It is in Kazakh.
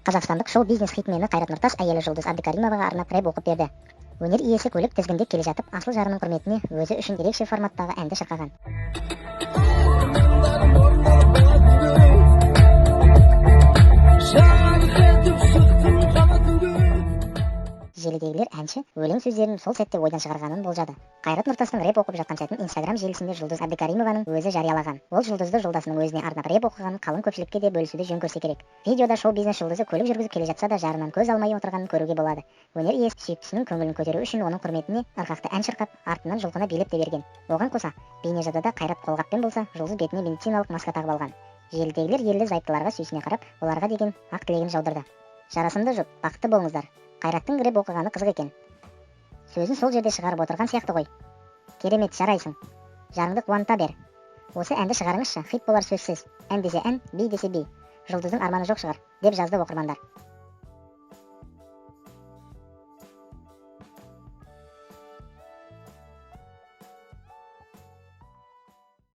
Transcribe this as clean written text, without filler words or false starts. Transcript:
Қазақстандық шоу-бизнес хитмені Қайрат Нұртас әйелі Жұлдыз Әбдікәрімоваға арнап рэп оқып берді. Өнер иесі көлік тізгіндеп келе жатып, асыл жарының құрметіне өзі үшін ерекше форматтағы әнді шырқаған. Желідегілер әнші өлең сөздерін сол сәтте ойдан шығарғанын болжады. Қайрат Нұртастың рэп оқып жатқан сәтін Instagram желісінде Жұлдыз Әбдікәрімованың өзі жариялаған. Ол жұлдызды жолдасының өзіне арнап рэп оқығанын қалың көпшілікке де бөлісуді жөн көрсе керек. Видеода шоу-бизнес жұлдызы көлік жүргізіп келе жатса да жарынан көз алмай отырғанын көруге болады. Өнер иесі сүйіктісінің көңілін көтеру үшін оның құрметіне ырғақты ән шырқап, артынан жұлқына билеп те берген. Оған қоса, бейнежазбада Қайрат қолғаппен болса, жұлдыз бетіне медициналық маска тағып алған. Желідегілер ерлі-зайыптыларға сүйсіне қарап, оларға деген ақ тілегін жаудырды. Жарасымды жұп, бақытты болыңыздар. Қайраттың рэп оқығаны қызық екен. Сөзін сол жерде шығарып отырған сияқты ғой. Керемет, жарайсың. Жарыңды қуанта бер. Осы әнді шығарыңызшы, хит болар сөзсіз. Ән десе ән, би десе би. Жұлдыздың арманы жоқ шығар, деп жазды оқырмандар.